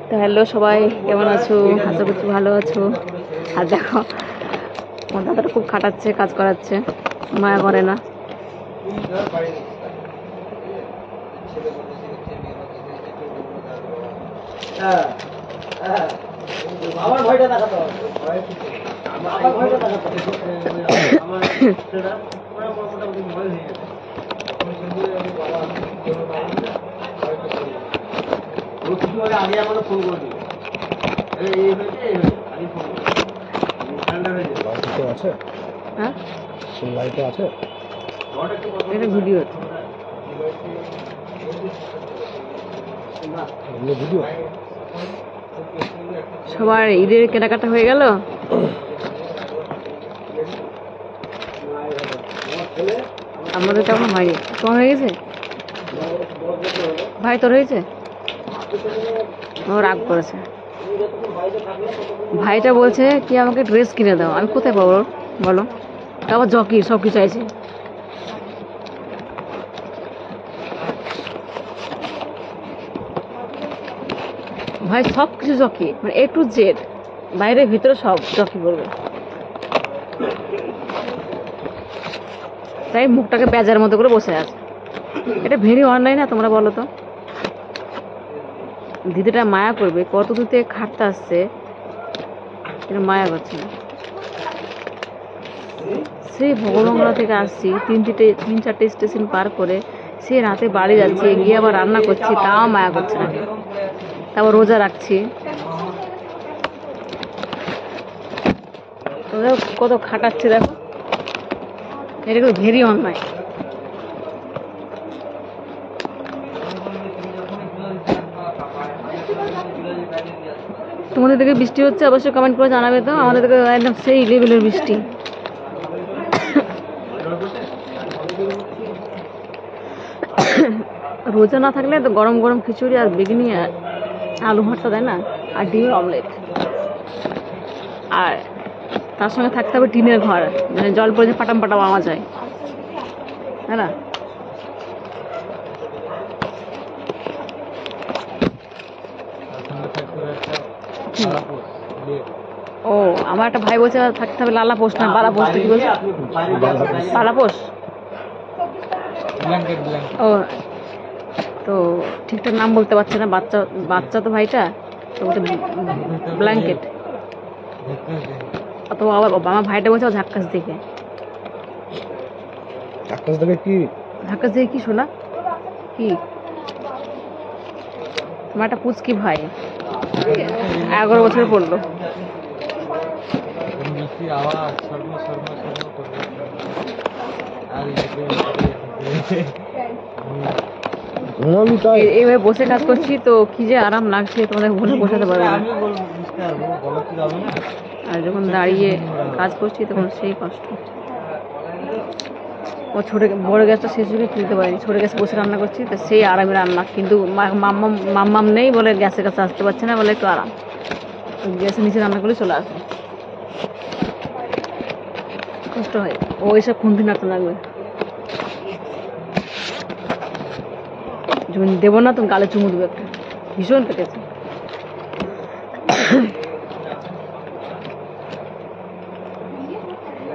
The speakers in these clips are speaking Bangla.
তো হ্যালো সবাই, কেমন আছো? আশা করছি ভালো আছো। আর দেখো আমার দাদাটা খুব খাটাচ্ছে, কাজ করাচ্ছে, মায়া করে না। আমার ভয়টা দেখাতে হবে, আমার ভয়টা দেখাতে আগে আমার ফোন করে দিই। আছে হ্যাঁ, লাইটে আছে, এটা ভিডিও ভিডিও। সবার ঈদের কেনাকাটা হয়ে গেল? আমাদের তেমন হয়নি। তোমার হয়ে গেছে? ভাই তোর হয়েছে? ও রাগ করেছে। ভাইটা বলছে কি আমাকে ড্রেস কিনে দাও। আমি কোথায় পাবো বলো? আবার জকি সব কিছু চাইছে। ভাই সব কিছু জকি, মানে A to Z, বাইরে ভিতরে সব জকি করবে। তাই মুখটাকে বেজার মতো করে বসে আছে। এটা ভেরি অনলাইন না, তোমরা বলো তো? দিদিটা মায়া করবে, কত দূর থেকে খাটতে আসছে, এটা মায়া করছে না। সেই ভগবানগড়া থেকে আসছি, তিন চারটে স্টেশন পার করে সে রাতে বাড়ি যাচ্ছি, গিয়ে আবার রান্না করছি, তাও মায়া করছে না। তারপর রোজা রাখছি, কত খাটাচ্ছে দেখো। এটা কিন্তু ভেরি অন্যায়। তোমাদের দিকে বৃষ্টি হচ্ছে অবশ্যই কমেন্ট করে জানাবে তো। আমাদের দিকে একদম সেই লেভেলের বৃষ্টি। রোজা না থাকলে তো গরম গরম খিচুড়ি আর বেগুনি আর আলু ভর্তা দেয় না, আর ডিমের অমলেট, আর তার সঙ্গে থাকতে হবে টিনের ঘর, মানে জল পড়ে যে পাটাম পাটাম আওয়াজ হয়, তাই না? ও আমার একটা ভাই বলছে থাকতে হবে লালা পোস্ট না বালা পোস্ট। কি বলছে? বালা পোস্ট। ও তো ঠিকঠাক নাম বলতে পারছে না, বাচ্চা বাচ্চা তো ভাইটা, তো বলছে ব্ল্যাঙ্কেট। তো আবার আমার ভাইটা বলছে ঝাক্কাস দেখে। ঝাক্কাস দেখে কি? ঝাক্কাস দেখে কি শোনা? কি তোমার একটা পুচকি ভাই 11 বছর পড়লো। এইভাবে বসে কাজ করছি তো কি যে আরাম লাগছে, তোমাদের বলে বোঝাতে পারবে না। আর যখন দাঁড়িয়ে কাজ করছি তখন সেই কষ্ট। ও বড় গ্যাসটা শেষ হয়ে তুলতে পারিনি, ছোট গ্যাসে বসে রান্না করছি তো সেই আরামে রান্না। কিন্তু মাম্মাম নেই বলে গ্যাসের কাছে আসতে পারছে না বলে একটু আরাম, গ্যাসের নিচে রান্না করলে চলে আসে। কষ্ট হয়। ও এসব খুন্তি নাড়তে লাগবে, যখন দেবো না তখন গালে চুমু দেবো একটা। ভীষণ কেটেছে।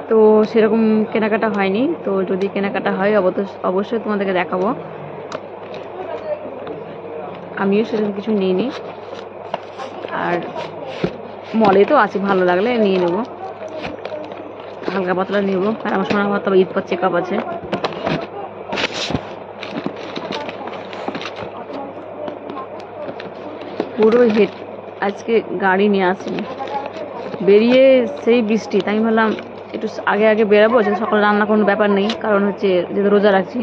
তো সেরকম কেনাকাটা হয়নি, তো যদি কেনাকাটা হয় অবশ্যই তোমাদেরকে দেখাবো। আমিও সেরকম কিছু নিইনি, আর মলে তো আছি, ভালো লাগলে নিয়ে নেবো, হালকা পাতলা নেবো। আর আমার শোনা কথা ঈদ পর চেক আপ আছে। পুরো হেড আজকে গাড়ি নিয়ে আসিনি, বেরিয়ে সেই বৃষ্টি, তাই আমি ভাবলাম একটু আগে আগে বেরাবো, যে সকালে রান্না কোনো ব্যাপার নেই, কারণ হচ্ছে যেহেতু রোজা রাখছি।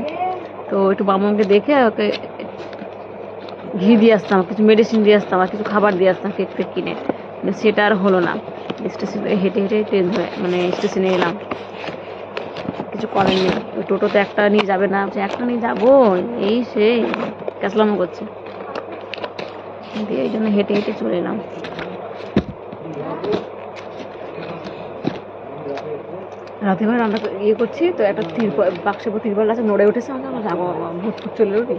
তো একটু বামনকে দেখে ওকে ঘি দিয়ে আসতাম, কিছু মেডিসিন দিয়ে আসতাম, আর কিছু খাবার দিয়ে আসতাম কেক ফেক কিনে। সেটা আর হলো না। স্টেশনে হেঁটে হেঁটে ট্রেন ধরে মানে স্টেশনে এলাম, কিছু করার নেই। ওই টোটোতে একটা নিয়ে যাবে না, একটা নিয়ে যাবো, এই সেই ক্যাসলামো করছে, দিয়ে এই জন্য হেঁটে হেঁটে চলে এলাম। রাতে ভাই রান্না করছি তো, একটা বাক্সের উপর তিরপল আছে, নড়ে উঠেছে। আমাকে যাবো ভূত ফুট চলে উঠি।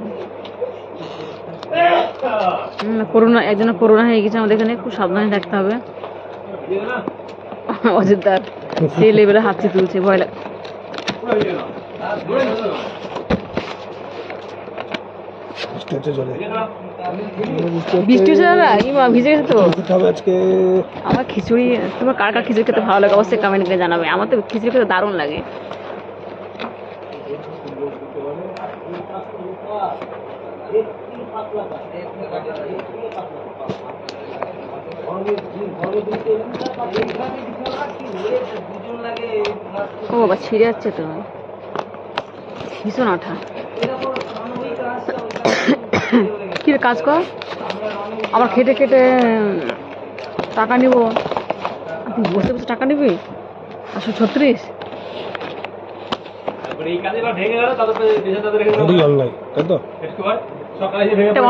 করোনা, একজনের করোনা হয়ে গেছে আমাদের এখানে, খুব সাবধানে থাকতে হবে। অযোধ্যার সেই লেভেলে হাতছি তুলছে, ভয় লাগে। বৃষ্টি হচ্ছে দাদা, ভিজে গেছে তো। আমার খিচুড়ি, তোমার কার কার খিচুড়ি খেতে ভালো লাগে অবশ্যই কমেন্ট করে জানাবে। আমার তো খিচুড়ি খেতে দারুণ লাগে। ও বাবা, ছিঁড়ে যাচ্ছে তো, ভীষণ আঠা। কি কাজ কর, আবার খেটে খেটে টাকা নিব। তুই বসে বসে টাকা নিবি 536।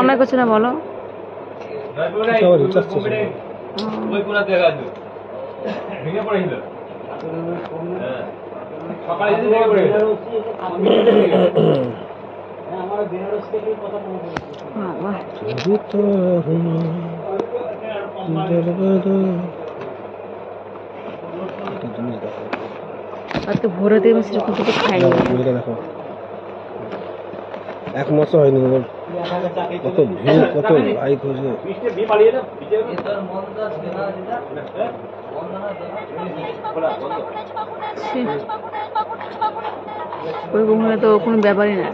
অন্যায় করছে না বলো? ভোরে দিয়ে সেরকম কিছু খাইনি। এক মাস হয়নি, কত ভিড়, কত লাইক হয়েছে। তো কোনো ব্যাপারই না।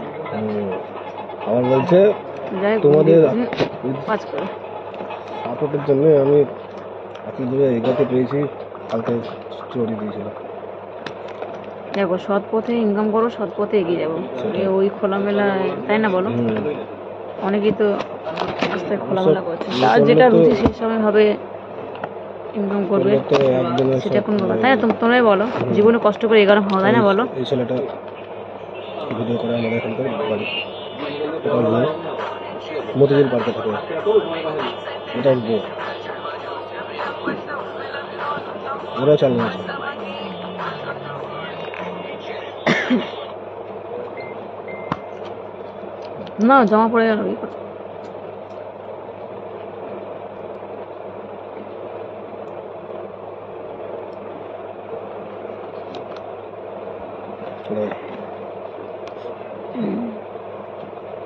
আমার বলছে তোমাদের সাপোর্টের জন্য আমি এত দূরে এগোতে পেরেছি। কালকে স্টোরি দিয়েছিল। দেখো, সৎ পথে ইনকাম করো, সৎ পথে এগিয়ে যাবো। ওই খোলামেলা, তাই না বলো? অনেকেই তো রাস্তায় খোলামেলা করছে, আর যেটা রুচি সেই সময় হবে ইনকাম করবে, সেটা কোনো ব্যাপার, তাই না? তোমরাই বলো, জীবনে কষ্ট করে এগানো হয়, তাই না বলো? এই ছেলেটা ভিডিও করে আমাদের এখানকার বাড়ি, মতিঝিল পার্কে থাকে, এটা বউ, ওরাও চালু আছে। না, জমা পড়ে গেল।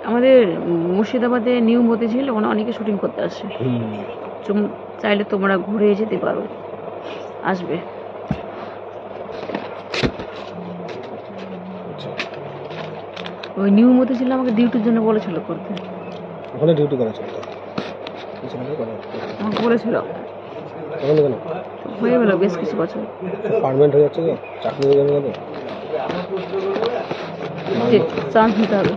আমাদের মুর্শিদাবাদে নিউ মতিঝিল, ওখানে অনেকে শুটিং করতে আসে। চাইলে তোমরা ঘুরে যেতে পারো, আসবে। ওই নিউ মতিঝিল আমাকে ডিউটির জন্য বলেছিল করতে। ওখানে ডিউটি করেছিল, আমাকে বলেছিল। হয়ে গেল বেশ কিছু বছর, পার্মানেন্ট হয়ে যাচ্ছে, চাকরি হয়ে যাবে না, চান্স নিতে হবে।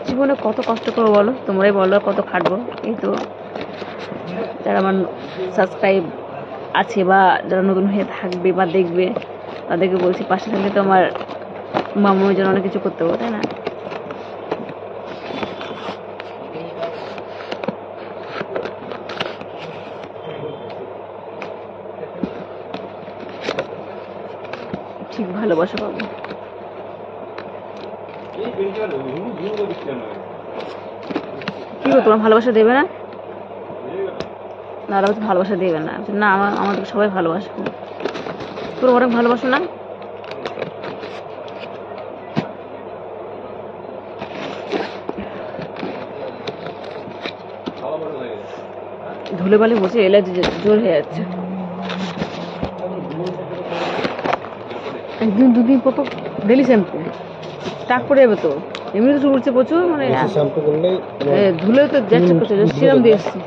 জীবনে কত কষ্ট করবো বলো, তোমরাই বলো কত খাটবো। এই তো যারা আমার সাবস্ক্রাইব আছে বা যারা নতুন হয়ে থাকবে বা দেখবে, তাদেরকে বলছি পাশে থাকলে তো আমার মামুর জন্য অনেক কিছু করতে হবে, তাই না? ঠিক ভালোবাসা পাবো। কি গো, তোমার ভালোবাসা দেবে না? না, ভালোবাসা দেবে না। না, আমাদের সবাই ভালোবাসে, তোর অনেক ভালোবাসো না? ধুলে বালি বসে এলার্জি জোর হয়ে যাচ্ছে। একদিন দুদিন পর ডেলি শ্যাম্পু, টাক পড়ে যাবে তো। এমনি তো চুল উঠছে প্রচুর, মানে ধুলে তো যাচ্ছে প্রচুর। সিরাম দিয়ে এসছি,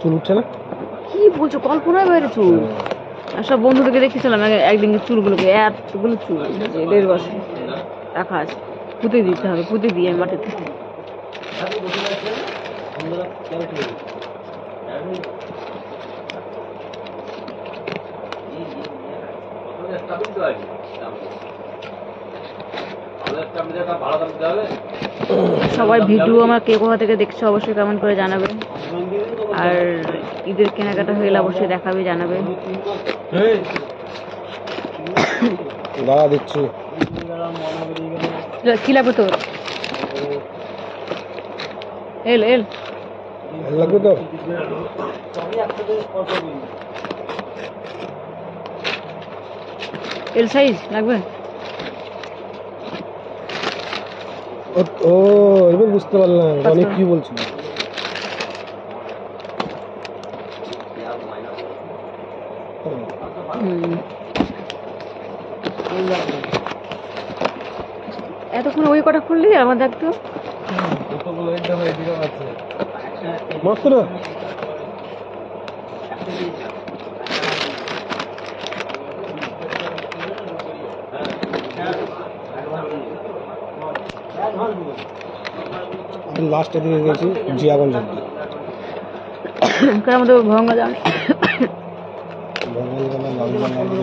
চুল উঠছে না। কি বলছো, কল্পনায় বাইরে চুল। আর সব বন্ধুদেরকে দেখেছিলাম একদিন চুলগুলোকে, এতগুলো চুল 1.5 বছর রাখা আছে। পুঁতে দিতে হবে, পুঁতে দিয়ে মাটিতে। সবাই ভিডিও আমার কে কোথা থেকে দেখছো অবশ্যই কমেন্ট করে জানাবে। আর ঈদের কেনাকাটা হয়ে গেলে অবশ্যই দেখাবে, জানাবে। দাঁড়া দিচ্ছি। কি লাগবে তোর? এল এল লাগবে তো? এল সাইজ লাগবে? ও এবার বুঝতে পারলাম অনেক কি বলছিল। এতক্ষণ ওই কটা খুললি আমার দেখতো মাত্র লাস্ট এদিকে গেছি জিয়াগঞ্জ অব্দি। আমাদের ভঙ্গা যাবে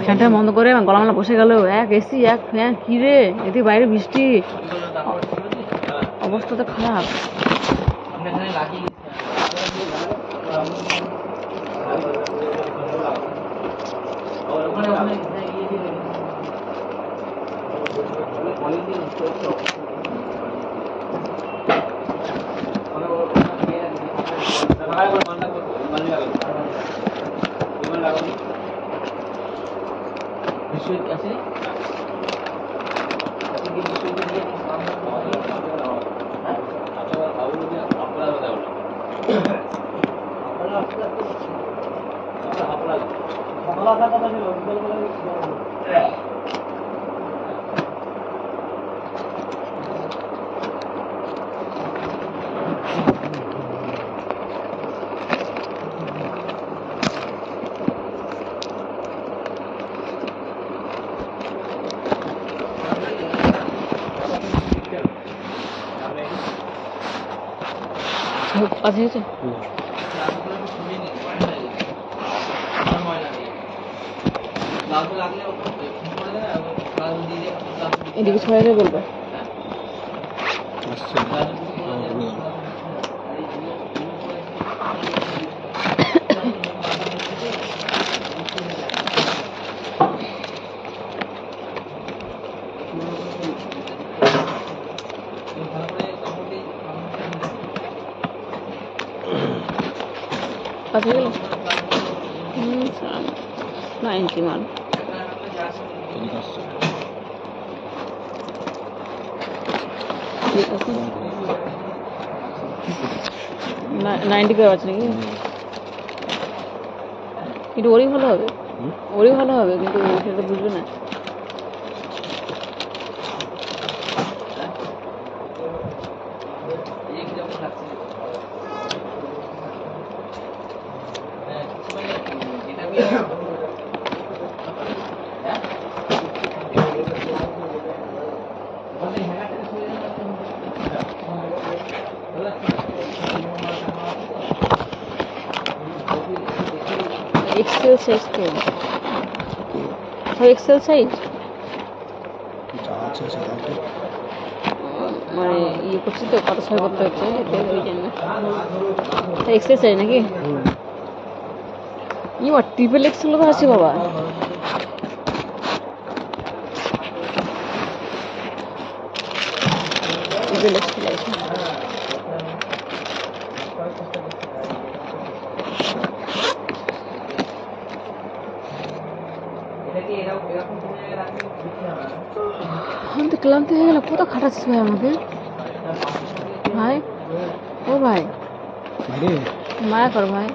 ফ্যানটা বন্ধ করে গলামালা বসে গেল, এক এসি এক ফ্যান, কি রে এদিকে বাইরে বৃষ্টি, অবস্থা তো খারাপ। আছে এদিকে ছড়াইলে বলবে। পাঠিয়ে গেল 90 মান ঠিক আছে 90 করে আছে নাকি? কিন্তু ওরই ভালো হবে, ওরই ভালো হবে, কিন্তু সেটা বুঝবে না। এক্সেল সাইজ তো, এক্সেল সাইজ মানে ইয়ে করছি তো, কত ছয় করতে হচ্ছে ওই জন্য এক্সেল সাইজ নাকি? ইয়ে ট্রিপল এক্সেল তো আছে বাবা। ট্রিপল এক্সেল আছে। আমি তো ক্লান্ত হয়ে গেলাম, কত খাটাচ্ছিস ভাই আমাদের ভাই। ও ভাই মায়া কর ভাই,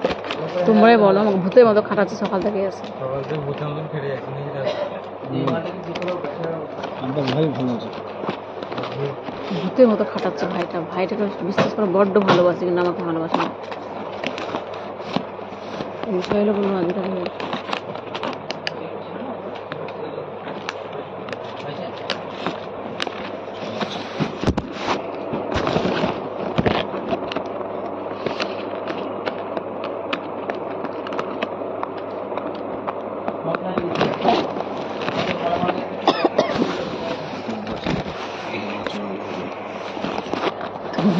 তোমরাই বলো, আমাকে ভূতের মতো খাটাচ্ছে সকাল থেকে আছে। ভূতের মতো খাটাচ্ছে ভাইটা, ভাইটাকে বিশ্বাস করে বড্ড ভালোবাসে, কিন্তু আমাকে ভালোবাসে না। বিষয় হলো বলবো আজকে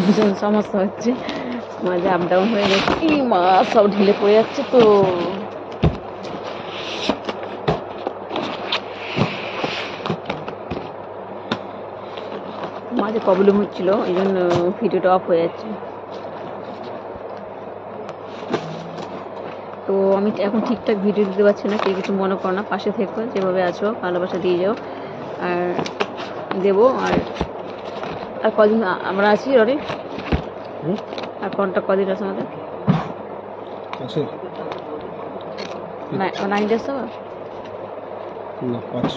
ভীষণ সমস্যা হচ্ছে, মাঝে আপ ডাউন হয়ে গেছে, কি মা সব ঢিলে পড়ে যাচ্ছে তো। মাঝে প্রবলেম হচ্ছিল, এই জন্য ভিডিওটা অফ হয়ে যাচ্ছে। তো আমি এখন ঠিকঠাক ভিডিও দিতে পারছি না, কেউ কিছু মনে করো না, পাশে থেকো, যেভাবে আছো ভালোবাসা দিয়ে যাও, আর দেবো। আর কদিন আমরা আছি রনি, আর কোনটা কদিন আছে আমাদের আছে 9 days হবে। না 5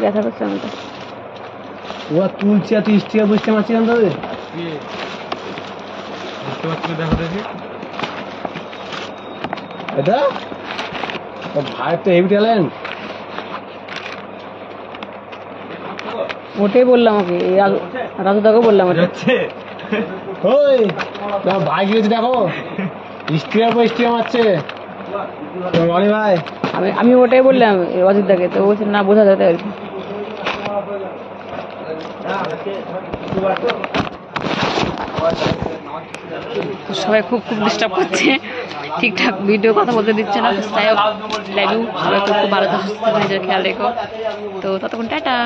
ব্যথা করছে আমাকে। ওরা তুলছে আর তুই স্টিয়ার বুঝতে পারছি না তবে বুঝতে পারছি না, দেখো দেখি। এটা ভাই তো হেভি ট্যালেন্ট। ওটাই বললাম ওকে, রাজুদাকে বললাম ওটা। যাচ্ছে ওই তোমার ভাই গিয়েছে দেখো, স্টিয়ার পর স্টিয়ার মারছে রনি ভাই। আমি ওটাই বললাম অজিতদাকে, তো ও বলছে না, বোঝা যাবে আর কি। তো সবাই খুব ডিস্টার্ব করছে, ঠিকঠাক ভিডিও কথা বলতে দিচ্ছে না। তাই লাইভ ইউ, সবাই খুব ভালো থাকো, সুস্থ থাকো, নিজের খেয়াল রেখো। তো ততক্ষণ টাটা।